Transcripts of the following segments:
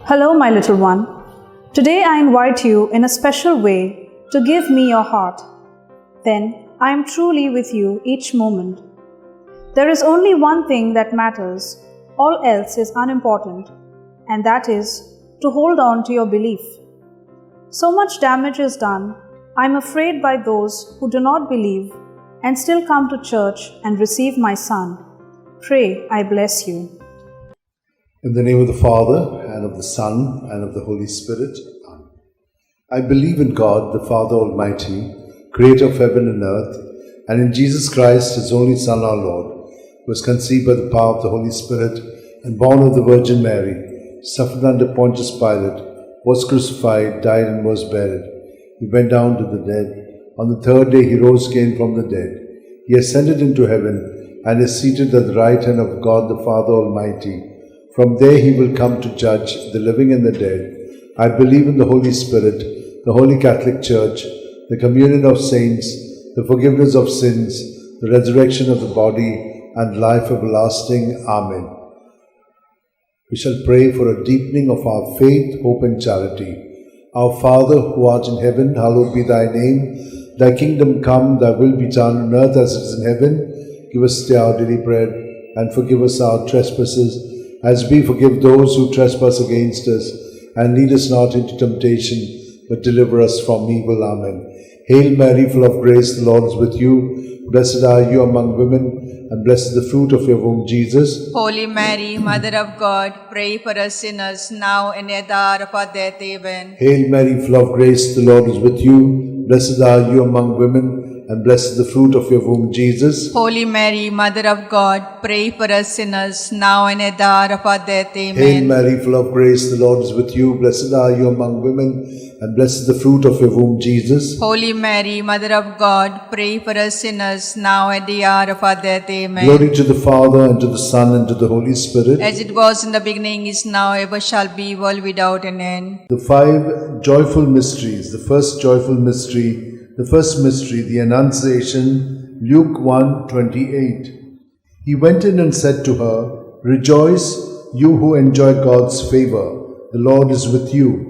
Hello, my little one. Today I invite you in a special way to give me your heart. Then I am truly with you each moment. There is only one thing that matters, all else is unimportant, and that is to hold on to your belief. So much damage is done, I am afraid, by those who do not believe and still come to church and receive my Son. Pray, I bless you. In the name of the Father, and of the Son, and of the Holy Spirit. Amen. I believe in God, the Father Almighty, creator of heaven and earth, and in Jesus Christ, his only Son, our Lord, who was conceived by the power of the Holy Spirit, and born of the Virgin Mary, suffered under Pontius Pilate, was crucified, died, and was buried. He went down to the dead. On the third day he rose again from the dead. He ascended into heaven, and is seated at the right hand of God the Father Almighty. From there he will come to judge the living and the dead. I believe in the Holy Spirit, the Holy Catholic Church, the communion of saints, the forgiveness of sins, the resurrection of the body, and life everlasting. Amen. We shall pray for a deepening of our faith, hope, and charity. Our Father, who art in heaven, hallowed be thy name. Thy kingdom come, thy will be done on earth as it is in heaven. Give us today our daily bread, and forgive us our trespasses, as we forgive those who trespass against us. And lead us not into temptation, but deliver us from evil. Amen. Hail Mary, full of grace, the Lord is with you. Blessed are you among women, and blessed is the fruit of your womb, Jesus. Holy Mary, Mother of God, pray for us sinners, now and at the hour of our death. Amen. Hail Mary, full of grace, the Lord is with you. Blessed are you among women, and blessed is the fruit of your womb, Jesus. Holy Mary, Mother of God, pray for us sinners, now and at the hour of our death. Amen. Hail Mary, full of grace, the Lord is with you. Blessed are you among women, and blessed is the fruit of your womb, Jesus. Holy Mary, Mother of God, pray for us sinners, now at the hour of our death. Amen. Glory to the Father, and to the Son, and to the Holy Spirit. As it was in the beginning, is now, ever shall be, world without an end. The five joyful mysteries. The first joyful mystery, the Annunciation, Luke 1:28. He went in and said to her, Rejoice, you who enjoy God's favor. The Lord is with you.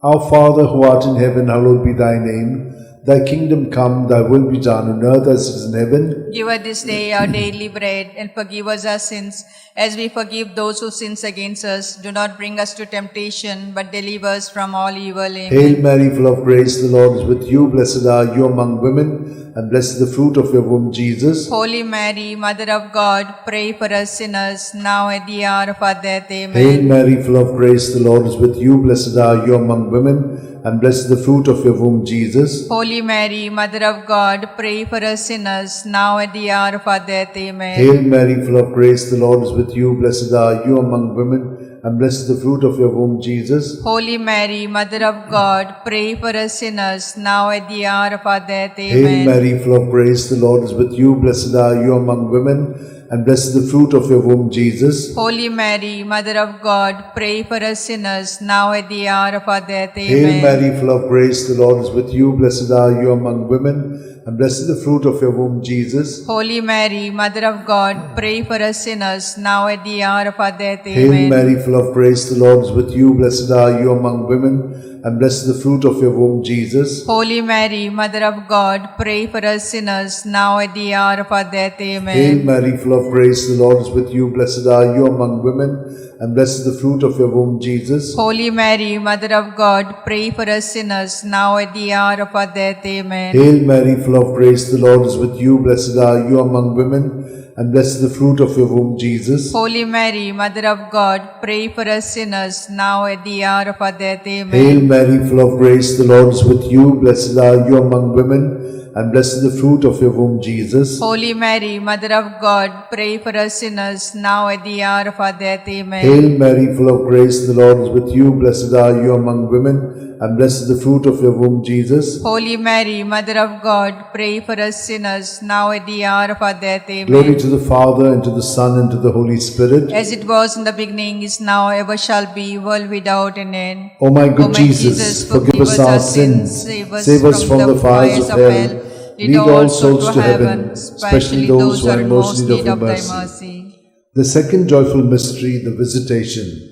Our Father, who art in heaven, hallowed be thy name. Thy kingdom come, thy will be done on earth as it is in heaven. Give us this day our daily bread, and forgive us our sins, as we forgive those who sin against us. Do not bring us to temptation, but deliver us from all evil. Amen. Hail Mary, full of grace, the Lord is with you. Blessed are you among women, and blessed is the fruit of your womb, Jesus. Holy Mary, Mother of God, pray for us sinners, now at the hour of our death. Amen. Hail Mary, full of grace, the Lord is with you. Blessed are you among women, and blessed is the fruit of your womb, Jesus. Holy Mary, Mother of God, pray for us sinners, now at the hour of our death. Amen. Hail Mary, full of grace, the Lord is with you. Blessed are you among women, and blessed is the fruit of your womb, Jesus. Holy Mary, Mother of God, pray for us sinners, now at the hour of our death. Amen. Hail Mary, full of grace, the Lord is with you. Blessed are you among women, and blessed is the fruit of your womb, Jesus. Holy Mary, Mother of God, pray for us sinners, now at the hour of our death. Amen. Hail Mary, full of grace, the Lord is with you. Blessed are you among women, and blessed is the fruit of your womb, Jesus. Holy Mary, Mother of God, pray for us sinners, now at the hour of our death. Amen. Hail Mary, full of grace, the Lord is with you. Blessed are you among women, and blessed is the fruit of your womb, Jesus. Holy Mary, Mother of God, pray for us sinners, now at the hour of our death. Amen. Hail Mary, full of grace, the Lord is with you. Blessed are you among women, and blessed is the fruit of your womb, Jesus. Holy Mary, Mother of God, pray for us sinners, now at the hour of our death. Amen. Hail Mary, full of grace, the Lord is with you. Blessed are you among women, and blessed is the fruit of your womb, Jesus. Holy Mary, Mother of God, pray for us sinners, now at the hour of our death. Amen. Hail Mary, full of grace, the Lord is with you. Blessed are you among women, and blessed is the fruit of your womb, Jesus. Holy Mary, Mother of God, pray for us sinners, now at the hour of our death. Amen. Hail Mary, full of grace, the Lord is with you. Blessed are you among women, and blessed is the fruit of your womb, Jesus. Holy Mary, Mother of God, pray for us sinners, now at the hour of our death. Amen. Glory to the Father, and to the Son, and to the Holy Spirit. As it was in the beginning, is now, ever shall be, world without an end. O my good Jesus, forgive us our sins, save us from the fires of hell, lead all souls to heaven, especially those who are in most need of thy mercy. The second joyful mystery, the Visitation.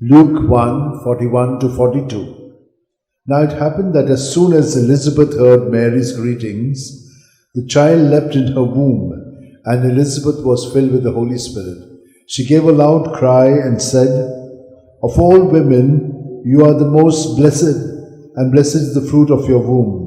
Luke 1, 41 to 42. Now it happened that as soon as Elizabeth heard Mary's greetings, the child leapt in her womb, and Elizabeth was filled with the Holy Spirit. She gave a loud cry and said, "Of all women, you are the most blessed, and blessed is the fruit of your womb.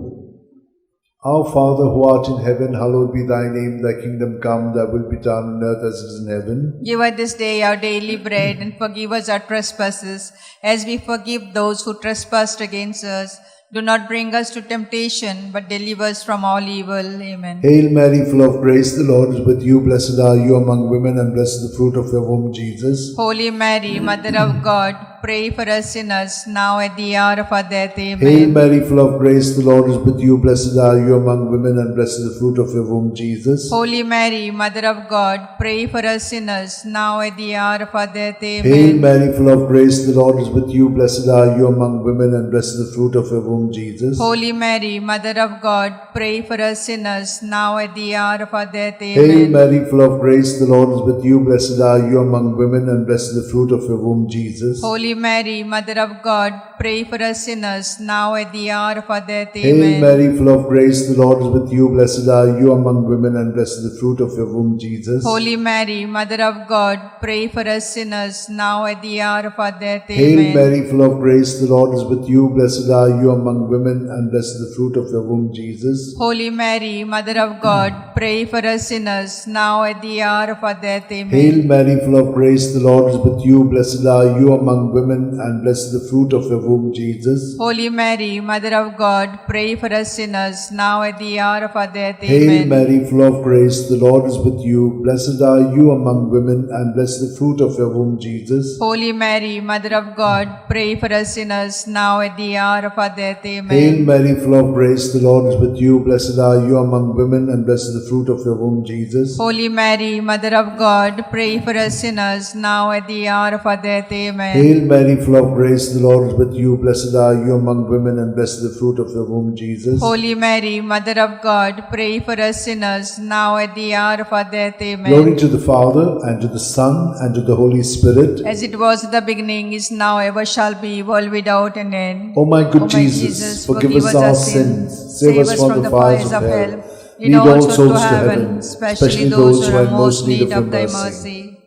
Our Father who art in heaven, hallowed be thy name. Thy kingdom come, thy will be done on earth as it is in heaven. Give us this day our daily bread, and forgive us our trespasses, as we forgive those who trespass against us. Do not bring us to temptation, but deliver us from all evil. Amen. Hail Mary, full of grace, the Lord is with you. Blessed are you among women, and blessed is the fruit of your womb, Jesus. Holy Mary, Mother of God, pray for us sinners, now at the hour of our death. Amen. Hail Mary, full of grace, the Lord is with you. Blessed are you among women, and blessed is the fruit of your womb, Jesus. Holy Mary, Mother of God, pray for us sinners, now at the hour of our death. Amen. Hail Mary, full of grace, the Lord is with you. Blessed are you among women, and blessed is the fruit of your womb, Jesus. Holy Mary, Mother of God, pray for us sinners, now at the hour of our death. Amen. Hail Mary, full of grace, the Lord is with you. Blessed are you among women, and blessed is the fruit of your womb, Jesus. Holy Mary, Mother of God, pray for us sinners, now at the hour of our death. Hail Amen. Mary, full of grace, the Lord is with you. Blessed are you among women, and blessed is the fruit of your womb, Jesus. Holy Mary, Mother of God, pray for us sinners, now at the hour of our death. Hail Amen. Mary, full of grace, the Lord is with you. Blessed are you among women, and blessed is the fruit of your womb, Jesus. Holy Mary, Mother of God, pray for us sinners, now at the hour of our death. Amen. Hail Mary, full of grace, the Lord is with you. Blessed are you among women, and blessed is the fruit of your womb, Jesus. Holy Mary, Mother of God, pray for us sinners, now at the hour of our death. Hail Amen. Mary, full of grace, the Lord is with you. Blessed are you among women, and blessed is the fruit of your womb, Jesus. Holy Mary, Mother of God, pray for us sinners, now at the hour of our death. Amen. Hail Mary, full of grace, the Lord is with you. Blessed are you among women, and blessed is the fruit of your womb, Jesus. Holy Mary, Mother of God, pray for us sinners, now at the hour of our death. Amen. Hail Mary, full of grace, the Lord is with you. Blessed are you among women, and blessed is the fruit of your womb, Jesus. Holy Mary, Mother of God, pray for us sinners, now at the hour of our death. Amen. Glory to the Father, and to the Son, and to the Holy Spirit. As it was in the beginning, is now, ever shall be, world without an end. O my good O my Jesus, forgive us our sins, save us from the fires of hell. Lead all souls to heaven, especially those who are in most need of thy mercy.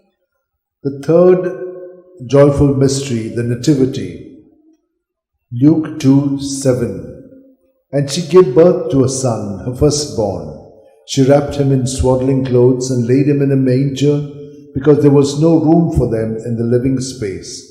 The third joyful mystery, the Nativity. Luke 2:7. And she gave birth to a son, her firstborn. She wrapped him in swaddling clothes and laid him in a manger, because there was no room for them in the living space.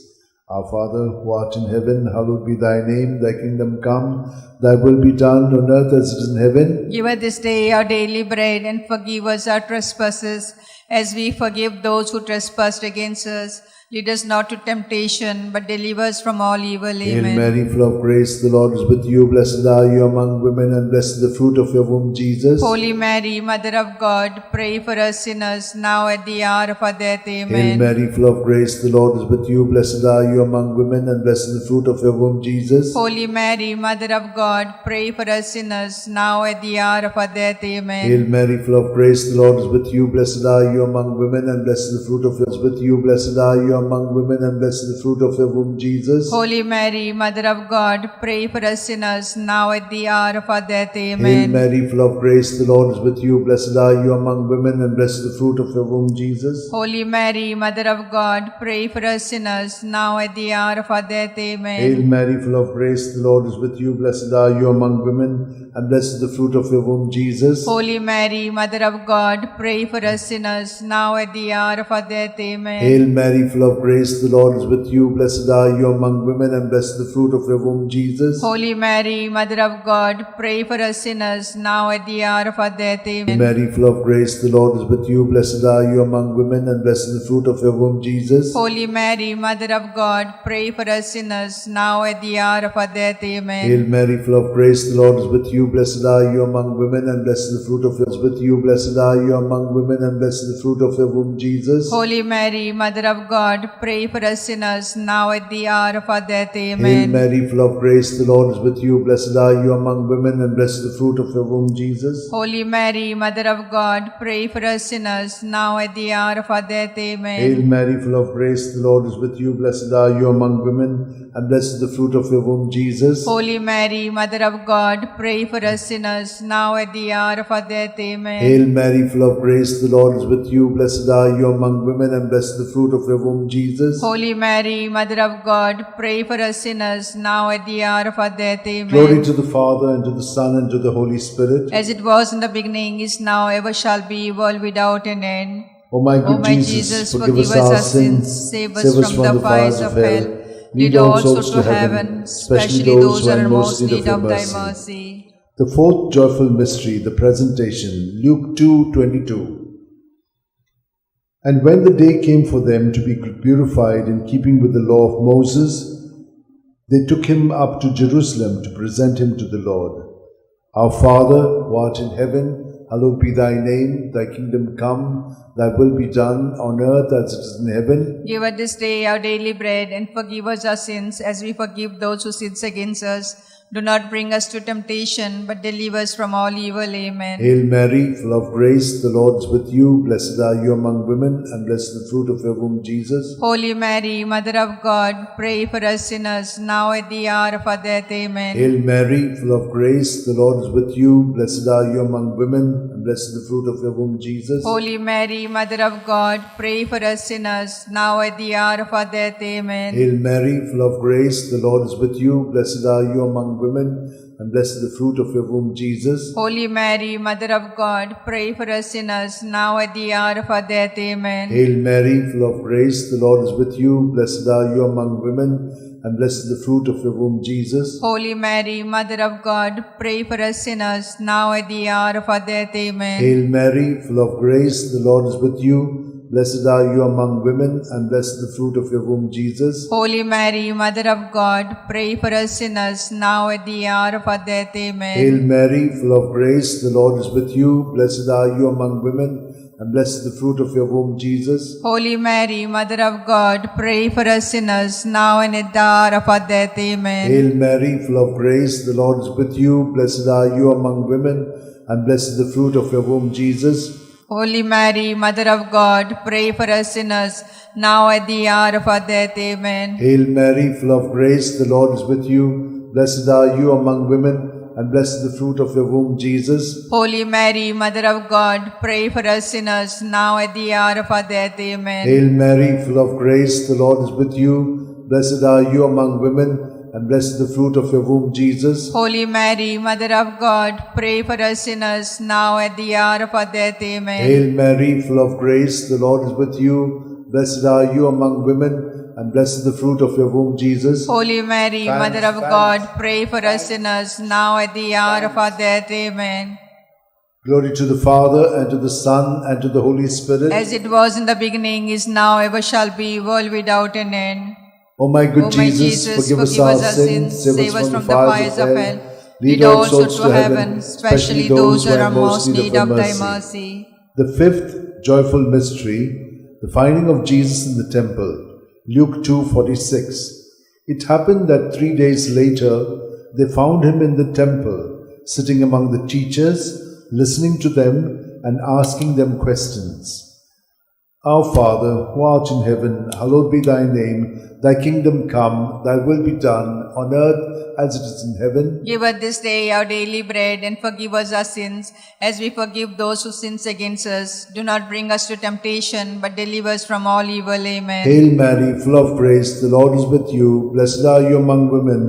Our Father, who art in heaven, hallowed be thy name. Thy kingdom come, thy will be done on earth as it is in heaven. Give us this day our daily bread, and forgive us our trespasses, as we forgive those who trespass against us. Lead us not to temptation, but deliver us from all evil. Hail Amen. Mary, full of grace, the Lord is with you. Blessed are you among women, and blessed is the fruit of your womb, Jesus. Holy Mary, Mother of God, pray for us sinners, now at the hour of our death. Hail Amen. Mary, full of grace, the Lord is with you. Blessed are you among women, and blessed is the fruit of your womb, Jesus. Holy Mary, Mother of God, pray for us sinners, now at the hour of our death. Amen. Hail Mary, full of grace, the Lord is with you. Blessed are you among women, and blessed is the fruit of your womb, with you. Blessed are you among women, and blessed is the fruit of your womb, Jesus. Holy Mary, Mother of God, pray for us sinners, now at the hour of our death. Hail Amen. Mary, full of grace, the Lord is with you. Blessed are you among women, and blessed is the fruit of your womb, Jesus. Holy Mary, Mother of God, pray for us sinners, now at the hour of our death. Amen. Hail Mary, full of grace, the Lord is with you. Blessed are you among women, and blessed is the fruit of your womb, Jesus. Holy Mary, Mother of God, pray for us sinners, now at the hour of our death. Amen. Hail Mary, full of grace, the Lord is with you. Blessed are you among women, and blessed is the fruit of your womb, Jesus. Holy Mary, Mother of God, pray for us sinners, now at the hour of our death. Hail Amen. Mary, full of grace, the Lord is with you. Blessed are you among women, and blessed is the fruit of your womb, Jesus. Holy Mary, Mother of God, pray for us sinners, now at the hour of our death. Amen. Hail Mary, full of grace, the Lord is with you. Blessed are you among women, and blessed is the fruit of your womb. With you, blessed are you among women, and blessed is the fruit of your womb, Jesus. Holy Mary, Mother of God, pray for us sinners, now at the hour of our death. Hail Amen. Mary, full of grace, the Lord is with you. Blessed are you among women, and blessed is the fruit of your womb, Jesus. Holy Mary, Mother of God, pray for us sinners, now at the hour of our death. Amen. Hail Mary, full of grace, the Lord is with you. Blessed are you among women, and blessed is the fruit of your womb, Jesus. Holy Mary, Mother of God, pray for us sinners, now at the hour of our death. Amen. Hail Mary, full of grace, the Lord is with you. Blessed are you among women, and blessed is the fruit of your womb, Jesus. Holy Mary, Mother of God, pray for us sinners, now at the hour of our death. Amen. Glory to the Father, and to the Son, and to the Holy Spirit. As it was in the beginning, is now, ever shall be, world without an end. O my good O my Jesus, forgive us our sins, save us from the fires of hell. Lead all souls to heaven, especially those who are in most need of thy mercy. The fourth joyful mystery, the presentation, Luke 2:22. And when the day came for them to be purified in keeping with the law of Moses, they took him up to Jerusalem to present him to the Lord. Our Father, who art in heaven, hallowed be thy name. Thy kingdom come, thy will be done on earth as it is in heaven. Give us this day our daily bread, and forgive us our sins as we forgive those who sin against us. Do not bring us to temptation, but deliver us from all evil. Amen. Hail Mary, full of grace, the Lord is with you. Blessed are you among women, and blessed is the fruit of your womb, Jesus. Holy Mary, Mother of God, pray for us sinners, now at the hour of our death. Amen. Hail Mary, full of grace, the Lord is with you. Blessed are you among women, and blessed is the fruit of your womb, Jesus. Holy Mary, Mother of God, pray for us sinners, now at the hour of our death. Amen. Hail Mary, full of grace, the Lord is with you. Blessed are you among women, and blessed is the fruit of your womb, Jesus. Holy Mary, Mother of God, pray for us sinners, now at the hour of our death. Amen. Hail Mary, full of grace, the Lord is with you. Blessed are you among women, and blessed is the fruit of your womb, Jesus. Holy Mary, Mother of God, pray for us sinners, now at the hour of our death. Amen. Hail Mary, full of grace, the Lord is with you. Blessed are you among women, and blessed is the fruit of your womb, Jesus. Holy Mary, Mother of God, pray for us sinners, now at the hour of our death. Amen. Hail Mary, full of grace, the Lord is with you. Blessed are you among women, and blessed is the fruit of your womb, Jesus. Holy Mary, Mother of God, pray for us sinners, now and at the hour of our death. Amen. Hail Mary, full of grace, the Lord is with you. Blessed are you among women, and blessed is the fruit of your womb, Jesus. Holy Mary, Mother of God, pray for us sinners, now at the hour of our death. Amen. Hail Mary, full of grace, the Lord is with you. Blessed are you among women, and blessed is the fruit of your womb, Jesus. Holy Mary, Mother of God, pray for us sinners, now at the hour of our death. Amen. Hail Mary, full of grace, the Lord is with you. Blessed are you among women, and blessed is the fruit of your womb, Jesus. Holy Mary, Mother of God, pray for us sinners, now at the hour of our death. Amen. Hail Mary, full of grace, the Lord is with you. Blessed are you among women, and blessed is the fruit of your womb, Jesus. Holy Mary, Mother of God, pray for us sinners, now at the hour of our death. Amen. Glory to the Father, and to the Son, and to the Holy Spirit. As it was in the beginning, is now, ever shall be, world without an end. O my good O my Jesus, forgive us our sins, save us from the fires of hell. Lead all souls to heaven, especially those who are in most need of thy mercy. The fifth joyful mystery, the finding of Jesus in the temple, Luke 2:46. It happened that 3 days later, they found him in the temple, sitting among the teachers, listening to them and asking them questions. Our Father, who art in heaven, hallowed be thy name. Thy kingdom come, thy will be done, on earth as it is in heaven. Give us this day our daily bread, and forgive us our sins, as we forgive those who sin against us. Do not bring us to temptation, but deliver us from all evil. Amen. Hail Mary, full of grace, the Lord is with you. Blessed are you among women,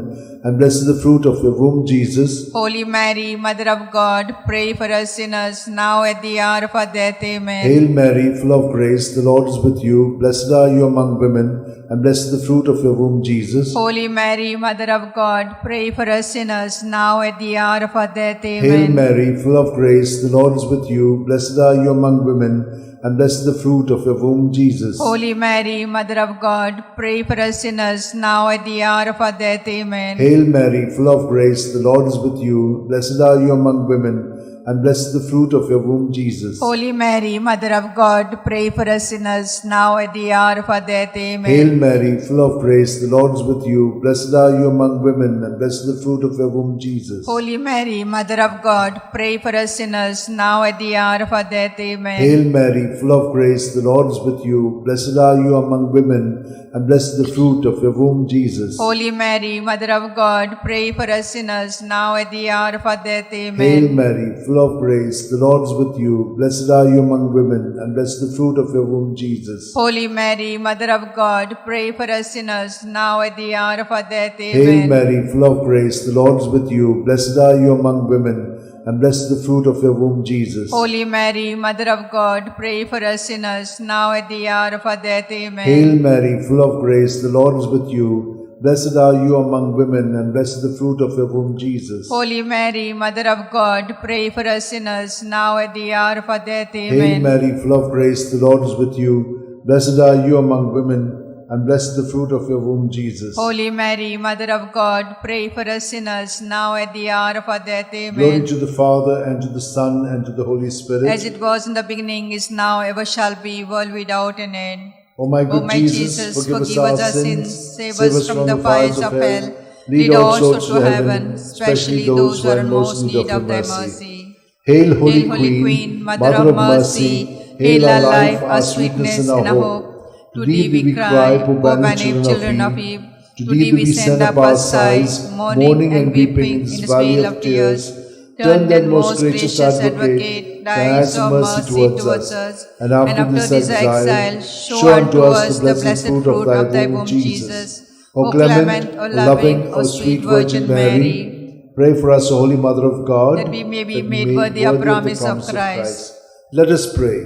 and blessed is the fruit of your womb, Jesus. Holy Mary, Mother of God, pray for us sinners, now at the hour of our death. Amen. Hail Mary, full of grace, the Lord is with you. Blessed are you among women, and blessed is the fruit of your womb, Jesus. Holy Mary, Mother of God, pray for us sinners, now at the hour of our death. Amen. Hail Mary, full of grace, the Lord is with you. Blessed are you among women, and blessed is the fruit of your womb, Jesus. Holy Mary, Mother of God, pray for us sinners, now at the hour of our death. Amen. Hail Mary, full of grace, the Lord is with you. Blessed are you among women, and blessed the fruit of your womb, Jesus. Holy Mary, Mother of God, pray for us sinners, now at the hour of our death. Amen. Hail Mary, full of grace, the Lord is with you. Blessed are you among women, and blessed the fruit of your womb, Jesus. Holy Mary, Mother of God, pray for us sinners, now at the hour of our death. Amen. Hail Mary, full of grace, the Lord is with you. Blessed are you among women, and blessed the fruit of your womb, Jesus. Holy Mary, Mother of God, pray for us sinners, now at the hour of our death. Amen. Hail Mary, full of grace, the Lord is with you. Blessed are you among women, and blessed the fruit of your womb, Jesus. Holy Mary, Mother of God, pray for us sinners, now at the hour of our death. Amen. Hail Mary, full of grace, the Lord is with you. Blessed are you among women, and blessed the fruit of your womb, Jesus. Holy Mary, Mother of God, pray for us sinners, now at the hour of our death. Amen. Hail Mary, full of grace, the Lord is with you. Blessed are you among women, and blessed the fruit of your womb, Jesus. Holy Mary, Mother of God, pray for us sinners, now at the hour of our death. Hail Amen. Mary, full of grace, the Lord is with you. Blessed are you among women, and blessed the fruit of your womb, Jesus. Holy Mary, Mother of God, pray for us sinners, now at the hour of our death. Amen. Glory to the Father, and to the Son, and to the Holy Spirit. As it was in the beginning, is now, ever shall be, world without an end. O my good Jesus, forgive us our sins, save us from the fires of hell, lead all souls to heaven, especially those who are in most need of thy mercy. Hail, Hail, Holy Queen, Mother of mercy, hail our life, our sweetness, and our hope. To thee we cry, poor banished children of Eve. To thee we send up our sighs, mourning and weeping in this vale of tears. Turn then, most gracious Advocate, thy eyes of mercy towards us, and after this exile, show unto us the blessed fruit of thy womb, Jesus. O clement, O loving, O sweet Virgin Mary, pray for us, O Holy Mother of God, that we may be made worthy of promise of Christ. Let us pray.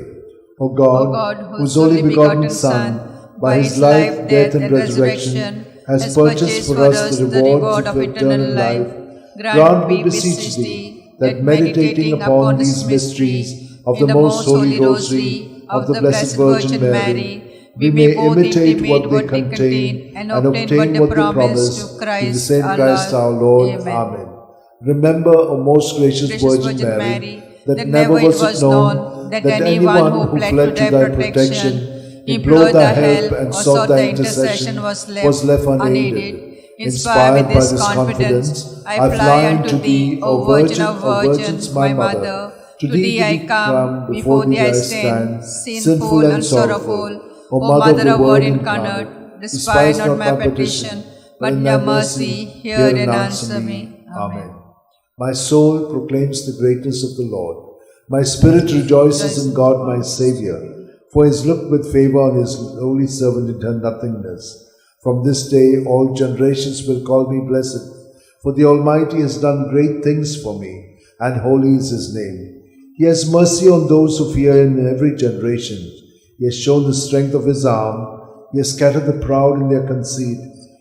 O God, whose only begotten Son, by his life, death, and resurrection, has purchased for us the reward of eternal life, grant, we beseech thee, that meditating upon these mysteries of the most holy Rosary of the Blessed Virgin Mary, we may imitate what they contain and obtain what they promise through the same Christ our Lord. Amen. Remember, O most gracious Virgin Mary, that never was it known that anyone who fled to thy protection, implored thy help, and sought thy intercession was left unaided. Inspired by this confidence, I fly unto thee, O Virgin of Virgins, my Mother. To thee I come, before thee I stand, sinful and sorrowful. O Mother of Word incarnate, despise not my petition, but in thy mercy hear and answer me. Amen. My soul proclaims the greatness of the Lord. My spirit rejoices in God my Xavier, for he has looked with favor on his lowly servant in her nothingness. From this day all generations will call me blessed, for the Almighty has done great things for me, and holy is his name. He has mercy on those who fear him in every generation. He has shown the strength of his arm. He has scattered the proud in their conceit.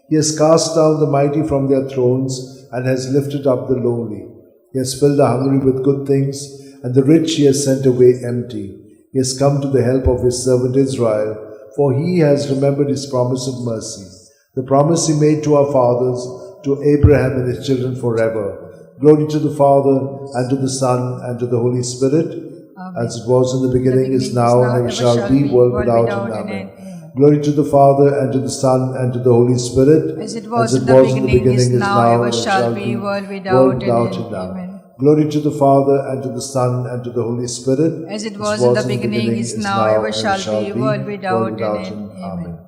He has cast down the mighty from their thrones, and has lifted up the lowly. He has filled the hungry with good things, and the rich he has sent away empty. He has come to the help of his servant Israel, for he has remembered his promise of mercy, the promise he made to our fathers, to Abraham and his children forever. Glory to the Father, and to the Son, and to the Holy Spirit, as it was in the beginning, is now, and ever shall be, world without end. Amen. Glory to the Father, and to the Son, and to the Holy Spirit, as it was in the beginning, is now, ever shall be, world without end. Amen. Glory to the Father, and to the Son, and to the Holy Spirit, as it was in the beginning, is now, ever shall be, world without end. Amen.